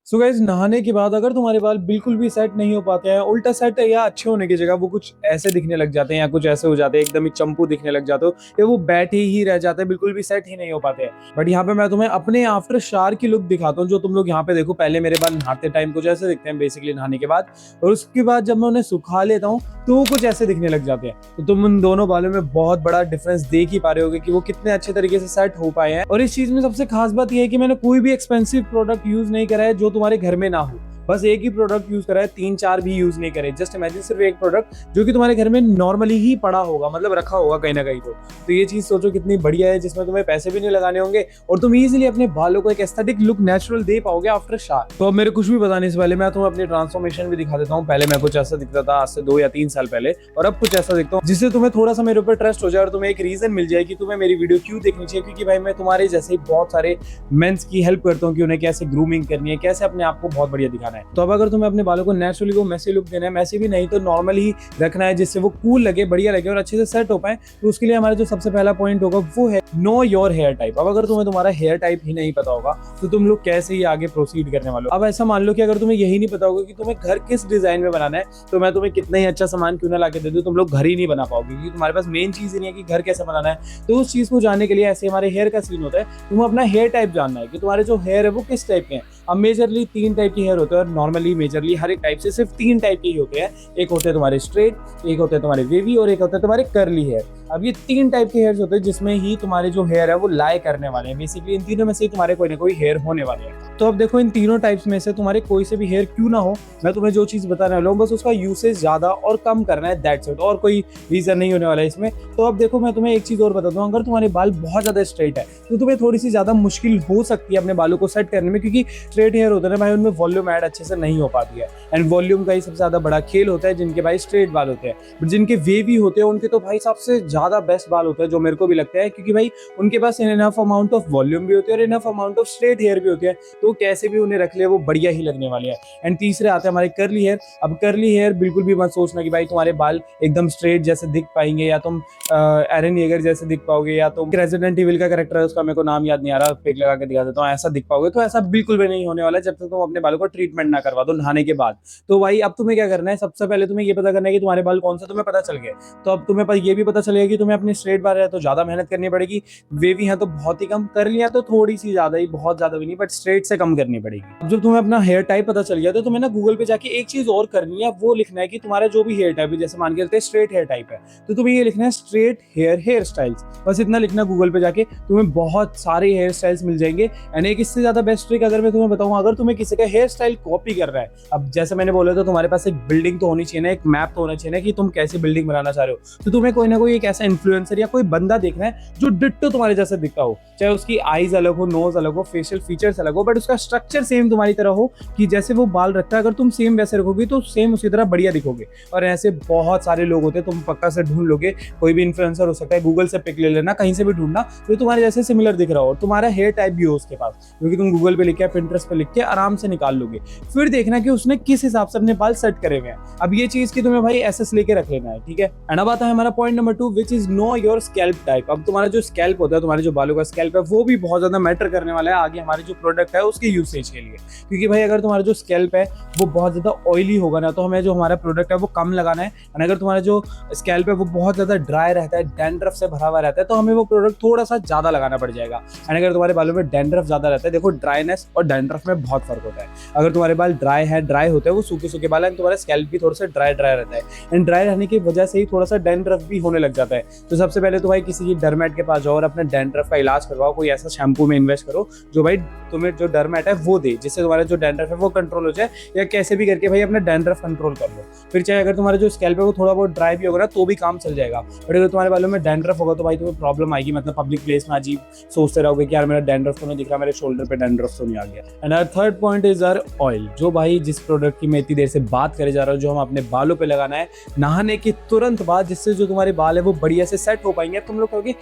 So guys, नहाने के बाद अगर तुम्हारे बाल बिल्कुल भी सेट नहीं हो पाते हैं, उल्टा सेट या अच्छे होने की जगह वो कुछ ऐसे दिखने लग जाते हैं या कुछ ऐसे हो जाते हैं, एकदम ही चंपू दिखने लग जाते हो या वो बैठे ही रह जाते हैं, बिल्कुल भी सेट ही नहीं हो पाते हैं। बट यहाँ पे मैं तुम्हें अपने आफ्टर शावर की लुक दिखाता हूँ, जो तुम लोग यहाँ पे देखो। पहले मेरे बाल नहाते टाइम कुछ ऐसे दिखते हैं बेसिकली नहाने के बाद, और उसके बाद जब मैं उन्हें सुखा लेता हूँ तो वो कुछ ऐसे दिखने लग जाते हैं। तो तुम उन दोनों बालों में बहुत बड़ा डिफरेंस देख ही पा रहे होगे कि वो कितने अच्छे तरीके से सेट हो पाए हैं। और इस चीज में सबसे खास बात यह है कि मैंने कोई भी एक्सपेंसिव प्रोडक्ट यूज नहीं करा है जो तुम्हारे घर में ना हो। बस एक ही प्रोडक्ट यूज करा है, 3-4 भी यूज नहीं करे। जस्ट इमेजिन सिर्फ एक प्रोडक्ट जो कि तुम्हारे घर में नॉर्मली ही पड़ा होगा, मतलब रखा होगा कहीं ना कहीं। तो ये चीज सोचो कितनी बढ़िया है, जिसमें तुम्हें पैसे भी नहीं लगाने होंगे और तुम इजीली अपने बालों को एक एस्थेटिक लुक नेचुरल दे पाओगे आफ्टर शावर। तो अब मेरे कुछ भी बताने से पहले मैं तुम्हें अपनी ट्रांसफॉर्मेशन भी दिखा देता हूँ। पहले मैं कुछ ऐसा दिखता था आज से 2 या 3 साल पहले, और अब कुछ ऐसा दिखता हूँ, जिससे तुम्हें थोड़ा सा मेरे ऊपर ट्रस्ट हो जाए और तुम्हें एक रीजन मिल जाए कि तुम्हें मेरी वीडियो क्यों देखनी चाहिए। क्योंकि भाई मैं तुम्हारे जैसे ही बहुत सारे मेंस की हेल्प करता हूँ कि उन्हें कैसे ग्रूमिंग करनी है, कैसे अपने आप को बहुत बढ़िया दिखाना है। तो अब अगर तुम्हें अपने बालों को नेचुरली को मैसी लुक देना है, मैसी भी नहीं तो नॉर्मल ही रखना है, जिससे वो कूल लगे, बढ़िया लगे और अच्छे से सेट हो पाए, तो उसके लिए हमारा जो सबसे पहला पॉइंट होगा वो है नो योर हेयर टाइप। अब अगर तुम्हें तुम्हारा हेयर टाइप ही नहीं पता होगा तो तुम लोग कैसे ही आगे प्रोसीड करने वाले हो। अब ऐसा मान लो कि अगर तुम्हें यही नहीं पता होगा कि तुम्हें घर किस डिजाइन में बनाना है, तो मैं तुम्हें कितना ही अच्छा सामान क्यों ना लाके दे दूं, तुम लोग घर ही नहीं बना पाओगे, क्योंकि तुम्हारे पास मेन चीज ही नहीं है कि घर कैसे बनाना है। तो उस चीज को जानने के लिए ऐसे हमारे हेयर का सीन होता है, तुम्हें अपना हेयर टाइप जानना है कि तुम्हारे जो हेयर है वो किस टाइप के हैं। अब मेजरली 3 टाइप के हेयर होते हैं, और नॉर्मली मेजरली हर एक टाइप से सिर्फ 3 टाइप के ही होते हैं। एक होते हैं तुम्हारे स्ट्रेट, एक होते हैं तुम्हारे वेवी, और एक होते हैं तुम्हारे कर्ली हेयर। अब ये 3 टाइप के हेयर्स होते हैं जिसमें ही तुम्हारे जो हेयर है वो लाई करने वाले हैं। बेसिकली इन तीनों में से तुम्हारे कोई ना कोई हेयर होने वाले हैं। तो अब देखो, इन तीनों टाइप्स में से तुम्हारे कोई से भी हेयर क्यों ना हो, मैं तुम्हें जो चीज बताने वाला हूँ बस उसका यूसेज ज्यादा और कम करना है, दैट्स इट। और कोई रीजन नहीं होने वाला है इसमें। तो अब देखो, मैं तुम्हें एक चीज और बता दूं, अगर तुम्हारे बाल बहुत ज्यादा स्ट्रेट है तो तुम्हें थोड़ी सी ज्यादा मुश्किल हो सकती है अपने बालों को सेट करने में, क्योंकि स्ट्रेट हेयर होते हैं भाई, उनमें वॉल्यूम ऐड अच्छे से नहीं हो पाती है। एंड वॉल्यूम का ही सबसे ज्यादा बड़ा खेल होता है जिनके भाई स्ट्रेट बाल होते हैं। बट जिनके वेवी होते हैं उनके तो भाई सबसे ज्यादा बेस्ट बाल होता है, जो मेरे को भी लगता है, क्योंकि भाई उनके पास इनफ अमाउंट ऑफ वॉल्यूम भी होती है और enough amount of straight hair भी होती है, तो कैसे भी उन्हें रख ले वो बढ़िया ही लगने वाली है। एंड तीसरे आते हैं हमारे कर्ली हेयर। अब कर्ली हेयर बिल्कुल भी मत सोचना कि भाई तुम्हारे बाल एकदम स्ट्रेट जैसे दिख पाएंगे, या तुम एरन येगर जैसे दिख पाओगे, या तुम रेजिडेंट इविल का कैरेक्टर है उसका मेरे को नाम याद नहीं आ रहा, पिक लगा के दिखा देता हूँ, ऐसा दिख पाओगे। तो ऐसा बिल्कुल भी नहीं होने वाला जब तक तुम अपने बालों को ट्रीटमेंट ना करवा दो नहाने के बाद। तो भाई अब तुम्हें क्या करना है, सबसे पहले तुम्हें ये पता करना है कि तुम्हारे बाल कौन सा, तुम्हें पता चल गया। तो अब तुम्हें ये भी पता चलेगा कि तुम्हें अपने स्ट्रेट बाल है तो ज्यादा मेहनत करनी पड़ेगी, वेवी है तो बहुत ही कम, कर लिया तो थोड़ी सी ज्यादा ही, बहुत ज्यादा भी नहीं, बट स्ट्रेट से कम करनी पड़ेगी। अब जब तुम्हें अपना हेयर टाइप पता चल गया तो तुम्हें ना गूगल पे जाके एक चीज और करनी है, वो लिखना है कि तुम्हारा जो भी हेयर टाइप है, जैसे मान के चलते स्ट्रेट हेयर टाइप है तो तुम्हें ये लिखना है स्ट्रेट हेयर स्टाइल्स। बस इतना लिखना गूगल पे जाके, तुम्हें बहुत सारे हेयर स्टाइल्स मिल जाएंगे। एंड एक इससे ज्यादा बेस्ट ट्रिक अगर मैं तुम्हें बताऊं, अगर तुम्हें किसी का हेयर स्टाइल कॉपी कर रहा है, अब जैसे मैंने बोला था तुम्हारे पास एक बिल्डिंग तो होनी चाहिए ना, एक मैप तो होना चाहिए ना कि तुम कैसी बिल्डिंग बनाना चाह रहे हो, तो तुम्हें कोई ना कोई एक ऐसा इन्फ्लुएंसर या कोई बंदा देखना है जो डिट्टो तुम्हारे जैसा दिखता हो, चाहे उसकी आईज अलग हो, नोज अलग हो, फेशियल फीचर्स अलग हो, बट उसका स्ट्रक्चर सेम तुम्हारी तरह हो, कि जैसे वो बाल रखता है अगर तुम सेम वैसे रखोगे तो सेम उसी तरह बढ़िया दिखोगे। और ऐसे बहुत सारे लोग होते हैं, तुम पक्का से ढूंढ लोगे, कोई भी इन्फ्लुएंसर हो सकता है, गूगल से पिक ले लेना, कहीं से भी ढूंढना जो तुम्हारे जैसे सिमिलर दिख रहा हो और तुम्हारा हेयर टाइप भी हो उसके पास, क्योंकि तुम गूगल पे लिख के, पिंटरेस्ट पे लिख के आराम से निकाल लोगे। फिर देखना कि उसने किस हिसाब से अपने बाल सेट करे हुए हैं। अब ये चीज की तुम्हें भाई एसएस लेके रख लेना है, ठीक है। एंड अब आता है हमारा point number 2, which is know your scalp type. अब तुम्हारा जो स्कैल्प होता है, तुम्हारे जो बालों का स्कैल्प है, वो भी बहुत ज्यादा मैटर करने वाला है आगे हमारे जो प्रोडक्ट है उसके यूसेज के लिए। क्योंकि भाई अगर तुम्हारा जो स्कैल्प है वो बहुत ज्यादा ऑयली होगा ना, तो हमें जो हमारा प्रोडक्ट है वो कम लगाना है। एंड अगर तुम्हारा जो स्कैल्प है वो बहुत ज्यादा ड्राई रहता है, डैंड्रफ से भरा हुआ रहता है, तो हमें वो प्रोडक्ट थोड़ा सा ज्यादा लगाना पड़ जाएगा। एंड अगर तुम्हारे बालों में डैंड्रफ ज्यादा रहता है, देखो ड्राइनेस और डैंड्रफ में बहुत फर्क होता है। अगर तुम्हारे बाल ड्राई होते हैं, वो सूखे सूखे बाल है, तुम्हारा स्कैल्प भी थोड़ा सा ड्राई रहता है, एंड ड्राई रहने की वजह से ही थोड़ा सा डैंड्रफ भी होने लग जाता है। तो सबसे पहले तो भाई किसी की डर्मेट के पास जाओ और अपने डैंड्रफ का इलाज करवाओ, कोई ऐसा शैम्पू में इन्वेस्ट करो जो भाई तुम्हें जो डर्मेट है वो दे, जिससे तुम्हारा जो डैंड्रफ है वो कंट्रोल हो जाए, या कैसे भी करके भाई अपना डैंड्रफ कंट्रोल कर लो। फिर चाहे अगर तुम्हारा जो स्कैल्प है वो थोड़ा बहुत ड्राई भी होगा ना तो भी काम चल जाएगा। बट अगर तुम्हारे बालों में डैंड्रफ होगा तो भाई तुम्हें प्रॉब्लम आएगी, मतलब पब्लिक प्लेस में अजीब सोचते रहोगे कि यार मेरा डैंड्रफ तो नहीं दिख रहा, मेरे शोल्डर पे डैंड्रफ तो नहीं आ गया। And our third point is our oil, जो भाई जिस प्रोडक्ट की मैं इतनी देर से बात करे जा रहा हूँ, जो हम अपने बालों पे लगाना है नहाने के तुरंत बाद, जिससे जो तुम्हारे बाल है वो बढ़िया से सेट हो पाएंगे। तुम लोग कहोगे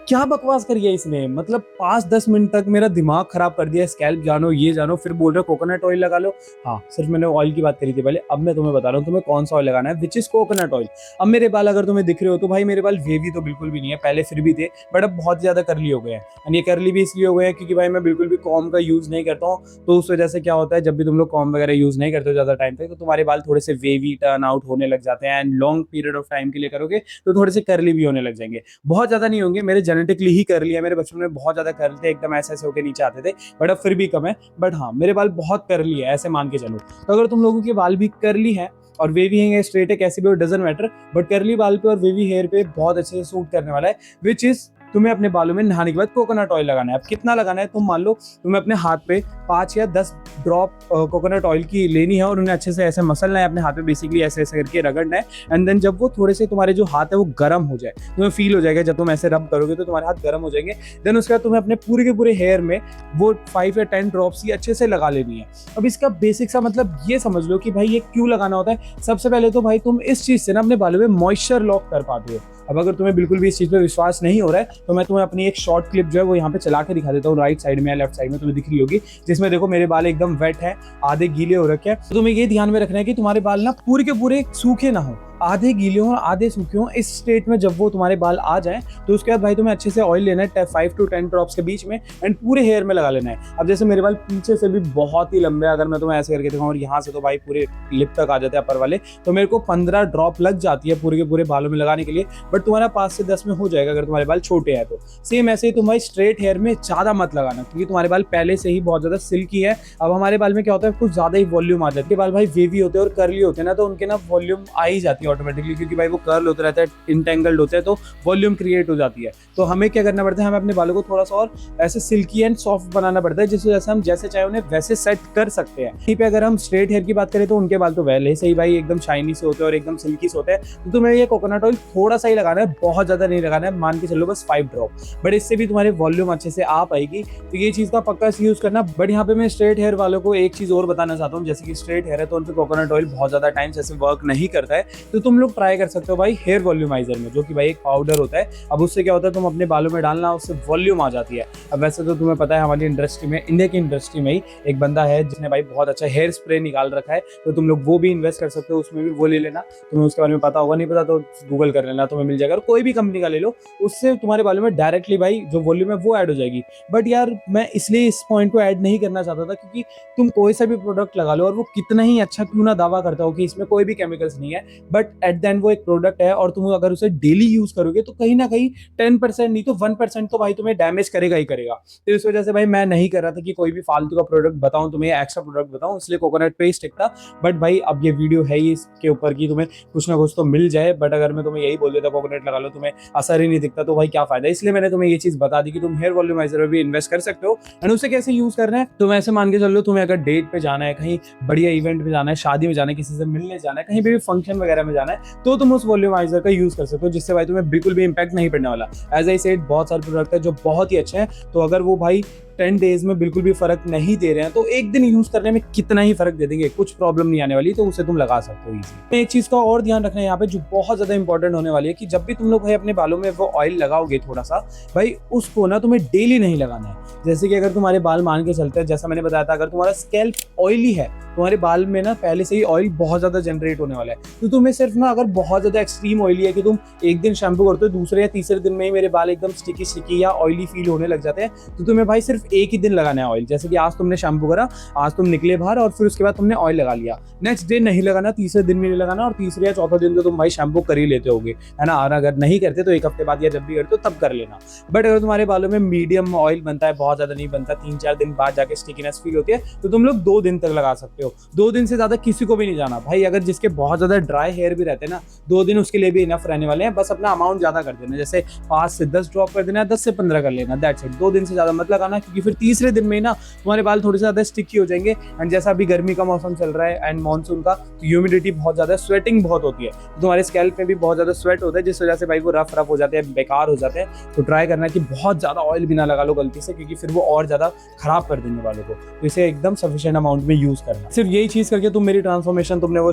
क्या बकवास करी है इसने, मतलब 5-10 मिनट तक मेरा दिमाग खराब कर दिया, स्कैल्प जानो ये जानो, फिर बोल रहे कोकोनट ऑयल लगा लो। हाँ, सिर्फ मैंने ऑयल की बात करी थी पहले, अब मैं तुम्हें बता रहा हूँ तुम्हें कौन सा ऑयल लगाना है, विच इज कोकोनट ऑयल। अब मेरे बाल अगर तुम्हें दिख रहे हो तो भाई मेरे बाल वेवी तो बिल्कुल भी नहीं है, पहले फिर भी थे बट अब बहुत ज्यादा करली हो गए हैं। एंड ये करली भी इसलिए हो गए हैं क्योंकि भाई मैं बिल्कुल भी कॉम का यूज नहीं करता हूँ। तो उस वजह से क्या होता है, जब भी तुम लोग कॉम वगैरह यूज नहीं करते हो ज्यादा टाइम तक, तो तुम्हारे बाल थोड़े से वेवी टर्न आउट होने लग जाते हैं, and long period of time के लिए करोगे तो थोड़े से करली भी होने लग जाएंगे। बहुत ज्यादा नहीं होंगे, मेरे जेनेटिकली ही कर लिया, मेरे बचपन में बहुत ज्यादा करल थे, एकदम ऐसे ऐसे होकर नीचे आते थे, बट अब फिर भी कम है। बट हाँ, मेरे बाल बहुत करली है, ऐसे मान के चलो। तो अगर तुम लोगों के बाल भी करली है और वेवी है, स्ट्रेट है, कैसे भी, डजंट मैटर, बट करली बाल पे और वेवी हेयर पे बहुत अच्छे से सूट करने वाला है, विच इज तुम्हें अपने बालों में नहाने के बाद कोकोनट ऑयल लगाना है। अब कितना लगाना है, तुम मान लो तुम्हें अपने हाथ पे 5 या 10 ड्रॉप कोकोनट ऑयल की लेनी है और उन्हें अच्छे से ऐसे मसलना है अपने हाथ पे, बेसिकली ऐसे ऐसे करके रगड़ना है। एंड देन जब वो थोड़े से तुम्हारे जो हाथ है वो गर्म हो जाए, तुम्हें फील हो जाएगा जब तुम ऐसे रब करोगे तो तुम्हारे हाथ गर्म हो जाएंगे। देन उसके बाद तुम्हें अपने पूरे के पूरे हेयर में वो 5 या 10 ड्रॉप्स ही अच्छे से लगा लेनी है। अब इसका बेसिक सा मतलब ये समझ लो कि भाई ये क्यों लगाना होता है। सबसे पहले तो भाई तुम इस चीज से ना अपने बालों में मॉइस्चर लॉक कर पाते हो। अब अगर तुम्हें बिल्कुल भी इस चीज पे विश्वास नहीं हो रहा है तो मैं तुम्हें अपनी एक शॉर्ट क्लिप जो है वो यहाँ पे चला के दिखा देता हूँ, राइट साइड में या लेफ्ट साइड में तुम्हें दिख रही होगी, जिसमें देखो मेरे बाल एकदम वेट है, आधे गीले हो रखे हैं। तो तुम्हें ये ध्यान में रखना है कि तुम्हारे बाल ना पूरे के पूरे सूखे ना हो, आधे गीले हों आधे सूखे हों। इस स्टेट में जब वो तुम्हारे बाल आ जाए तो उसके बाद भाई तुम्हें अच्छे से ऑयल लेना है 5 to 10 ड्रॉप्स के बीच में, एंड पूरे हेयर में लगा लेना है। अब जैसे मेरे बाल पीछे से भी बहुत ही लंबे हैं, अगर मैं तुम्हें ऐसे करके दिखाऊं और यहाँ से तो भाई पूरे लिप तक आ जाते हैं अपर वाले, तो मेरे को 15 ड्रॉप लग जाती है पूरे के पूरे बालों में लगाने के लिए। बट तुम्हारा 5 से 10 में हो जाएगा अगर तुम्हारे बाल छोटे हैं तो। सेम ऐसे ही तुम भाई स्ट्रेट हेयर में ज्यादा मत लगाना, क्योंकि तुम्हारे बाल पहले से ही बहुत ज्यादा सिल्की है। अब हमारे बाल में क्या होता है, कुछ ज्यादा ही वॉल्यूम आ जाती है, बाल भाई वेवी होते हैं और करली होते हैं ना, तो उनके ना वॉल्यूम आ ही जाती है ऑटोमेटिकली, क्योंकि भाई वो कर्ल होता रहता है, इंटेंगल्ड होते हैं, तो वॉल्यूम क्रिएट हो जाती है। तो हमें क्या करना पड़ता है, हमें अपने बालों को थोड़ा सा और ऐसे सिल्की एंड सॉफ्ट बनाना पड़ता है, जिस वजह से हम जैसे चाहे उन्हें वैसे सेट कर सकते हैं। यहीं पे अगर हम स्ट्रेट हेयर की बात करें तो उनके बाल तो पहले से ही भाई एकदम शाइनी से होते हैं और एकदम सिल्की से होते हैं, तो तुम्हें ये कोकोनट ऑयल थोड़ा सा ही लगाना है, बहुत ज्यादा नहीं लगाना है, मान के चलो बस 5 ड्रॉप। बट इससे भी तुम्हारे वॉल्यूम अच्छे से आ पाएगी, तो ये चीज का पक्का यूज करना। बट यहाँ पे मैं स्ट्रेट हेयर वालों को एक चीज और बताना चाहता हूँ, जैसे कि स्ट्रेट हेयर है तो उन पे कोकोनट ऑयल बहुत ज्यादा टाइम से वर्क नहीं करता है, तो तुम लोग ट्राई कर सकते हो भाई हेयर वॉल्यूमाइजर में, जो कि भाई एक पाउडर होता है। अब उससे क्या होता है, तुम अपने बालों में डालना, उससे वॉल्यूम आ जाती है। अब वैसे तो तुम्हें पता है हमारी इंडस्ट्री में, इंडिया की इंडस्ट्री में ही एक बंदा है जिसने भाई बहुत अच्छा हेयर स्प्रे निकाल रखा है, तो तुम लोग वो भी इन्वेस्ट कर सकते हो, उसमें भी वो ले लेना। तुम्हें उसके बारे में पता होगा, नहीं पता तो गूगल कर लेना, तुम्हें मिल जाएगा। कोई भी कंपनी का ले लो, उससे तुम्हारे बालों में डायरेक्टली भाई जो वॉल्यूम है वो ऐड हो जाएगी। बट यार मैं इसलिए इस पॉइंट को ऐड नहीं करना चाहता था, क्योंकि तुम कोई सा भी प्रोडक्ट लगा लो और वो कितना ही अच्छा क्यों ना दावा करता हो कि इसमें कोई भी केमिकल्स नहीं है, बट एट द एंड वो एक प्रोडक्ट है, और तुम अगर उसे डेली यूज करोगे तो कहीं ना कहीं 10% नहीं तो 1% तो भाई तुम्हें डैमेज करेगा ही करेगा। तो इस वजह से भाई मैं नहीं कर रहा था कि कोई भी फालतू का प्रोडक्ट बताऊं तुम्हें, एक्स्ट्रा प्रोडक्ट बताऊं, इसलिए कोकोनट पे ही स्टिक था। बट भाई अब ये वीडियो है ही इसके ऊपर कि तुम्हें कुछ ना कुछ तो मिल जाए, बट अगर मैं तुम्हें यही बोल देता कोकोनट लगा लो, तुम्हें असर ही नहीं दिखता, तो भाई क्या फायदा। इसलिए मैंने तुम्हें ये चीज बता दी कि तुम हेयर वॉल्यूमाइजर में भी इन्वेस्ट कर सकते हो। एंड उसे कैसे यूज करना है, तुम ऐसे मान के चल लो, तुम्हें अगर डेट पे जाना है, कहीं बढ़िया इवेंट पे जाना है, शादी में जाना है, किसी से मिलने जाना है, कहीं पे भी फंक्शन वगैरह में जाना है, तो तुम उस वॉल्यूमाइजर का यूज कर सकते हो, जिससे भाई तुम्हें बिल्कुल भी इंपैक्ट नहीं पड़ने वाला। एज आई सेड बहुत सारे प्रोडक्ट है जो बहुत ही अच्छे हैं, तो अगर वो भाई 10 डेज में बिल्कुल भी फर्क नहीं दे रहे हैं तो एक दिन यूज करने में कितना ही फर्क दे देंगे, कुछ प्रॉब्लम नहीं आने वाली, तो उसे तुम लगा सकते हो इजी। एक चीज का और ध्यान रखना है यहाँ पे जो बहुत ज्यादा इंपॉर्टेंट होने वाली है, कि जब भी तुम लोग भाई अपने बालों में वो ऑयल लगाओगे थोड़ा सा, भाई उसको ना तुम्हें डेली नहीं लगाना है। जैसे कि अगर तुम्हारे बाल मान के चलते हैं, जैसा मैंने बताया था, अगर तुम्हारा स्कैल्प ऑयली है, तुम्हारे बाल में ना पहले से ही ऑयल बहुत ज्यादा जनरेट होने वाला है, तो तुम्हें सिर्फ ना, अगर बहुत ज्यादा एक्सट्रीम ऑयली है कि तुम एक दिन शैम्पू करते हो, दूसरे या तीसरे दिन में ही मेरे बाल एकदम स्टिकी स्टिकी या ऑयली फील होने लग जाते हैं, तो तुम्हें भाई सिर्फ एक ही दिन लगाना है ऑयल। जैसे कि आज तुमने शैम्पू करा, आज तुम निकले बाहर और फिर उसके बाद तुमने ऑयल लगा लिया, नेक्स्ट डे नहीं लगाना, तीसरे दिन भी नहीं लगाना, और तीसरे या चौथा दिन तो तुम भाई शैम्पू कर ही लेते होगे, है ना। और अगर नहीं करते तो एक हफ्ते बाद या जब भी करते हो तब कर लेना। बट अगर तुम्हारे बालों में मीडियम ऑयल बनता है, बहुत ज्यादा नहीं बनता, 3-4 दिन बाद जाके स्टिकीनेस फील होती है, तो तुम लोग 2 दिन तक लगा सकते हो। 2 दिन से ज्यादा किसी को भी नहीं जाना भाई। अगर जिसके बहुत ज्यादा ड्राई हेयर भी रहते हैं ना, 2 दिन उसके लिए भी इनफ रहने वाले हैं। बस अपना अमाउंट ज्यादा कर देना, जैसे 5 से 10 ड्रॉप कर देना, 10 से 15 कर लेना, दैट्स इट। 2 दिन से ज्यादा मत लगाना, क्योंकि फिर तीसरे दिन में ना तुम्हारे बाल थोड़े से ज्यादा स्टिकी हो जाएंगे। एंड जैसा अभी गर्मी का मौसम चल रहा है एंड मानसून का, तो ह्यूमिडिटी बहुत ज्यादा है, स्वेटिंग बहुत होती है, तो तुम्हारे स्कैल्प में भी बहुत ज्यादा स्वेट होता है, जिस वजह से भाई वो रफ हो जाते हैं, बेकार हो जाते हैं। तो ट्राई करना कि बहुत ज्यादा ऑयल भी ना लगा लो गलती से, क्योंकि फिर वो और ज्यादा खराब कर देंगे बालों को। तो इसे एकदम सफिशिएंट अमाउंट में यूज करना। सिर्फ यही चीज करके तुम मेरी ट्रांसफॉर्मेशन तुमने वो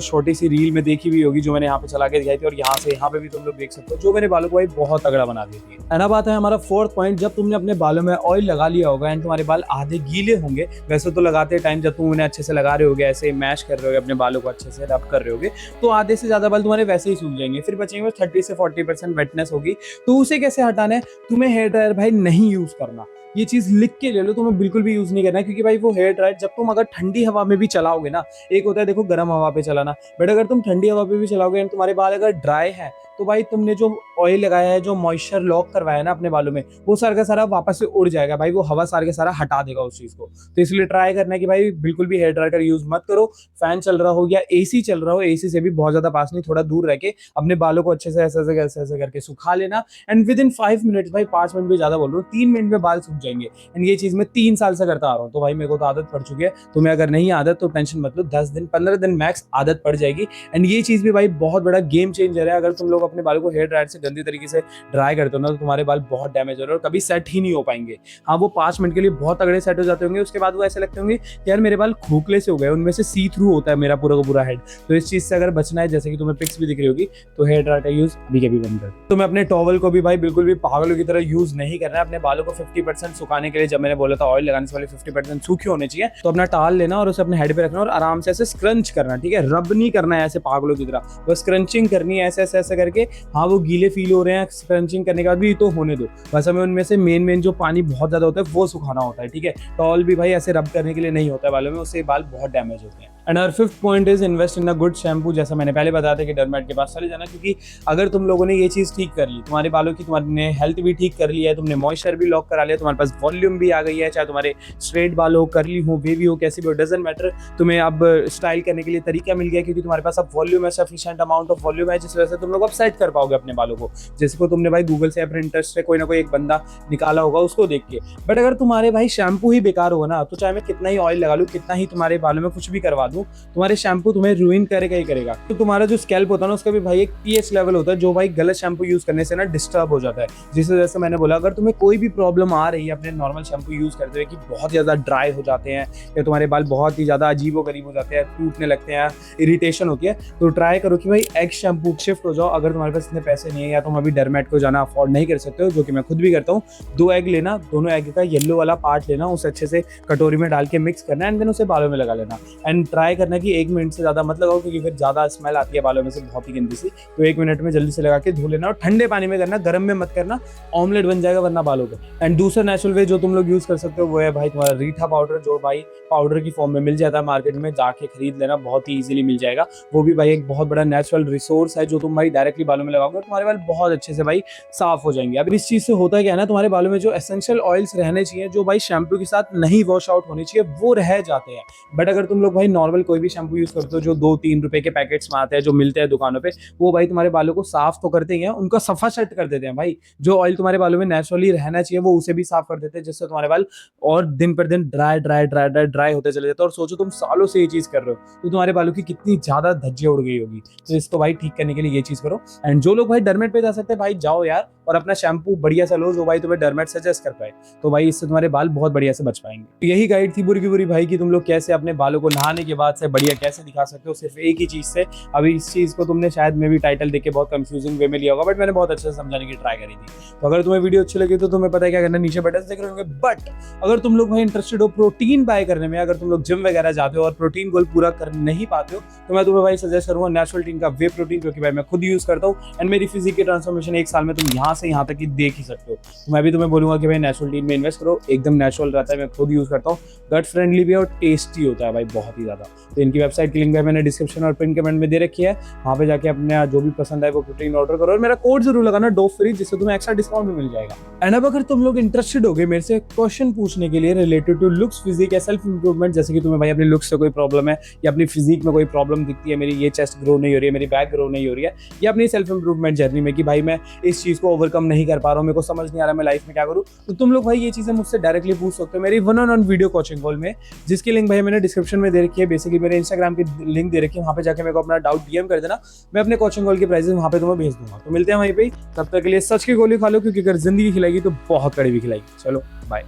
छोटी सी रील में देखी भी होगी जो मैंने यहाँ पे चला के दिखाई थी, और यहाँ से यहाँ पे भी तुम लोग देख सकते हो, जो मेरे बालों को भाई बहुत तगड़ा बना देती है। ना बात है हमारा फोर्थ पॉइंट, जब तुमने अपने बालों में ऑयल लगा लिया होगा एंड तुम्हारे बाल आधे गीले होंगे, वैसे तो लगाते टाइम जब तुम उन्हें अच्छे से लगा रहे होगे, ऐसे मैश कर रहे होगे अपने बालों को अच्छे से रब कर रहे होगे, तो आधे से ज्यादा बाल तुम्हारे वैसे ही सूख जाएंगे, फिर बचेंगे 30 से 40% वेटनेस होगी। तो उसे कैसे हटाना है, तुम्हें हेयर ड्रायर भाई नहीं यूज करना। ये चीज लिख के ले लो, तुम्हें बिल्कुल भी यूज नहीं करना है, क्योंकि भाई वो हेयर ड्रायर जब तुम अगर ठंडी हवा में भी चलाओगे ना, एक होता है देखो गर्म हवा पे चलाना, बट अगर तुम ठंडी हवा पे भी चलाओगे एंड तुम्हारे बाल अगर ड्राई है, तो भाई तुमने जो ऑयल लगाया है, जो मॉइस्चर लॉक करवाया है ना अपने बालों में, वो सारा का सारा वापस से उड़ जाएगा भाई, वो हवा सारा का सारा हटा देगा उस चीज को। तो इसलिए ट्राई करना है कि भाई बिल्कुल भी हेयर ड्रायर का यूज मत करो। फैन चल रहा हो या एसी चल रहा हो, एसी से भी बहुत ज्यादा पास नहीं, थोड़ा दूर रह के अपने बालों को अच्छे से ऐसे करके सुखा लेना, एंड विद इन 5 मिनट, भाई 5 मिनट भी ज्यादा बोल रहा हूँ, 3 मिनट में बाल सूख जाएंगे। एंड ये चीज मैं 3 साल से करता आ रहा हूँ, तो भाई मेरे को तो आदत पड़ चुकी है। तुम्हें अगर नहीं आदत तो टेंशन मत लो, 10 दिन 15 दिन मैक्स आदत पड़ जाएगी। एंड ये चीज भी भाई बहुत बड़ा गेम चेंजर है। अगर तुम लोग अपने बालों को हेयर ड्रायर से गंदी तरीके से ड्राई करते हो ना, तो तुम्हारे बाल बहुत डैमेज हो रहे हैं और कभी सेट ही नहीं हो पाएंगे। हाँ, वो 5 मिनट के लिए बहुत तगड़े सेट हो जाते होंगे, उसके बाद वो ऐसे लगते होंगे यार मेरे बाल खोखले से हो गए, उनमें से सी थ्रू होता है मेरा पूरा का पूरा हेड। तो इस चीज से अगर बचना है, जैसे कि तुम्हें पिक्स भी दिख रही होगी, तो हेयर ड्रायर का यूज अभी के भी बंद कर। तो मैं अपने टॉवल को भी भाई बिल्कुल भी पागलों की तरह यूज नहीं करना है। अपने बालों को 50% सुखाने के लिए, जब मैंने बोला था ऑयल लगाने से पहले 50% सूखे होने चाहिए, तो अपना टाल लेना और उसे अपने हेड पे रखना और आराम से ऐसे स्क्रंच करना, ठीक है, रब नहीं करना है ऐसे पागलों की तरह, बस स्क्रंचिंग करनी है ऐसे ऐसे ऐसे करके। हाँ, वो गीले फील हो रहे हैं, स्क्रंचिंग करने के बाद भी तो होने दो, बस हमें उनमें से मेन जो पानी बहुत ज्यादा होता है वो सुखाना होता है, ठीक है। टॉवल भी भाई ऐसे रब करने के लिए नहीं होता है बालों में, उससे बाल बहुत डैमेज होते हैं। And our fifth point is invest in a good shampoo. जैसा मैंने पहले बताया था कि डर्मेट के पास चले जाना, क्योंकि अगर तुम लोगों ने ये चीज ठीक कर ली, तुम्हारे बालों की तुम्हारे हेल्थ भी ठीक कर ली है, तुमने मॉइस्चर भी लॉक करा लिया, तुम्हारे पास वॉल्यूम भी आ गई है, चाहे तुम्हारे स्ट्रेट बाल हो, करली हो, वेवी हो, कैसी भी हो, डजंट मैटर, तुम्हें अब स्टाइल करने के लिए तरीका मिल गया, क्योंकि तुम्हारे पास अब वॉल्यूम है, सफिशिएंट अमाउंट ऑफ वॉल्यूम है, जिस वजह से तुम लोग अब सेट कर पाओगे अपने बालों को, जिसको तुमने भाई गूगल से या प्रिंटरेस्ट से कोई ना कोई एक बंदा निकाला होगा उसको देख के। बट अगर तुम्हारे भाई शैम्पू ही बेकार होगा ना, तो चाहे मैं कितना ही ऑयल लगा लूं, कितना ही तुम्हारे बालों में कुछ भी करवा दूं, तुम्हारे शैम्पू तुम्हें रूइन करेगा ही करेगा। तो तुम्हारा जो स्कैल्प होता है ना, उसका भी भाई एक पीएच लेवल होता है, जो भाई गलत शैम्पू यूज करने से ना डिस्टर्ब हो जाता है। जिस वजह से मैंने बोला, अगर तुम्हें कोई भी प्रॉब्लम आ रही है अपने नॉर्मल शैम्पू यूज करते हुए कि बहुत ज्यादा ड्राई हो जाते हैं या तुम्हारे बाल बहुत ही ज्यादा अजीबोगरीब हो जाते हैं, टूटने लगते हैं, इरिटेशन होती है, तो ट्राई करो कि भाई एग शैम्पू शिफ्ट हो जाओ। अगर तुम्हारे पास इतने पैसे नहीं है या तुम अभी डर्मेट को जाना अफोर्ड नहीं कर सकते हो, जो कि मैं खुद भी करता हूँ, 2 एग लेना, दोनों एग का येलो वाला पार्ट लेना, उसे अच्छे से कटोरी में डाल के मिक्स करना एंड देन उसे बालों में लगा लेना। एंड ट्राई करना कि 1 मिनट से ज्यादा मत लगाओ, क्योंकि फिर ज्यादा स्मेल आती है बालों में से बहुत ही गंदी सी। तो 1 मिनट में जल्दी से लगा के धो लेना और ठंडे पानी में करना, गर्म में मत करना, ऑमलेट बन जाएगा वरना बालों का। एंड दूसरा नेचुरल वे जो तुम लोग यूज कर सकते हो वो है भाई तुम्हारा रीठा पाउडर, जो भाई पाउडर की फॉर्म में मिल जाता है मार्केट में, जाके खरीद लेना, बहुत ही इजीली मिल जाएगा। वो भी भाई एक बहुत बड़ा नेचुरल रिसोर्स है, जो तुम भाई डायरेक्टली बालों में लगाओगे, तुम्हारे बाल बहुत अच्छे से भाई साफ हो जाएंगे। अब इस चीज से होता क्या है ना, तुम्हारे बालों में जो एसेंशियल ऑयल्स रहने चाहिए, जो भाई शैम्पू के साथ नहीं वॉश आउट होने चाहिए, वो रह जाते हैं। बट अगर तुम लोग भाई नॉर्मल कोई भी शैम्पू यूज करते हो, जो 2-3 रुपए के पैकेट्स में आते हैं, जो मिलते हैं दुकानों पे, वो भाई तुम्हारे बालों को साफ तो करते ही हैं, उनका सफा सेट कर देते हैं भाई। जो ऑयल तुम्हारे बालों में नेचुरली रहना चाहिए वो उसे भी साफ कर देते हैं, जिससे तुम्हारे बाल और दिन पर दिन ड्राई होते चले जाते हैं। और सोचो तुम सालों से ये चीज कर रहे हो, तो तुम्हारे बालों की कितनी ज्यादा धज्जियां उड़ गई होगी। तो इसको भाई ठीक करने के लिए ये चीज करो। एंड जो लोग भाई डर्मेट पे जा सकते हैं, भाई जाओ यार, और अपना शैम्पू बढ़िया सा लो, जो भाई तुम्हें डर्मेट सजेस्ट कर पाए, तो भाई इससे तुम्हारे बाल बहुत बढ़िया से बच पाएंगे। तो यही गाइड थी बुरी की बुरी भाई, कि तुम लोग कैसे अपने बालों को नहाने के बाद से बढ़िया कैसे दिखा सकते हो, सिर्फ एक ही चीज से। अभी इस चीज को तुमने शायद में भी टाइटल देख के बहुत कंफ्यूजिंग वे में लिया होगा, बट मैंने बहुत अच्छे से समझाने की ट्राई करी थी। तो अगर तुम्हें वीडियो अच्छी लगी तो तुम्हें पता है क्या करना, नीचे बटन देख रहे होंगे। बट अगर तुम लोग भाई इंटरेस्टेड हो प्रोटीन बाय करने में, अगर तुम लोग जिम वगैरह जाते हो और प्रोटीन गोल पूरा कर नहीं पाते हो, तो मैं तुम्हें भाई सजेस्ट करूंगा नेचुरल टीन का वे प्रोटीन, क्योंकि भाई मैं खुद यूज करता हूँ एंड मेरी फिजिक की ट्रांसफॉर्मेशन 1 साल में तुम यहाँ से यहाँ तक की देख ही सकते हो। तो मैं भी तुम्हें बोलूंगा कि भाई नेचुरल टीन में इन्वेस्ट करो, एकदम नेचुरल रहता है, मैं खुद यूज करता हूँ, गट फ्रेंडली भी है और टेस्टी होता है भाई बहुत ही ज्यादा। तो इनकी वेबसाइट की लिंक भाई मैंने डिस्क्रिप्शन और पिन कमेंट में दे रखी है, वहाँ पे जाके अपने जो भी पसंद है वो प्रोटीन ऑर्डर करो और मेरा कोड जरूर लगाना डोप फ्री, जिससे तुम्हें एक्स्ट्रा डिस्काउंट भी मिल जाएगा। एंड अब अगर तुम लोग इंटरेस्टेड हो गए मेरे से क्वेश्चन पूछने के लिए रिलेटेड टू लुक्स, फिजिक या सेल्फ इंप्रूवमेंट, जैसे कि तुम्हें भाई अपने लुक्स से कोई प्रॉब्लम है या अपनी फिजिक में कोई प्रॉब्लम दिखती है, मेरी ये चेस्ट ग्रो नहीं हो रही है, मेरी बैक ग्रो नहीं हो रही है, या अपनी सेल्फ इंप्रूवमेंट जर्नी में कि भाई मैं इस चीज को ओवरकम नहीं कर पा रहा हूँ, मेरे को समझ नहीं आ रहा मैं लाइफ में क्या करूँ, तो तुम लोग भाई ये चीजें मुझसे डायरेक्टली पूछ सकते हो मेरी 1-on-1 वीडियो कोचिंग कॉल में, जिसकी लिंक भाई मैंने डिस्क्रिप्शन में दे रखी है। बेसिकली मेरे इंस्टाग्राम की लिंक दे रखी है, वहाँ पे जाके मेरे को अपना डाउट डीएम कर देना, मैं अपने कोचिंग कॉल के प्राइसेस वहाँ पे तुम्हें भेज दूंगा। तो मिलते हैं वहीं पे, तब तक के लिए सच की गोली खा लो, क्योंकि अगर जिंदगी खिलाएगी तो बहुत कड़ी भी खिलाएगी। चलो बाय।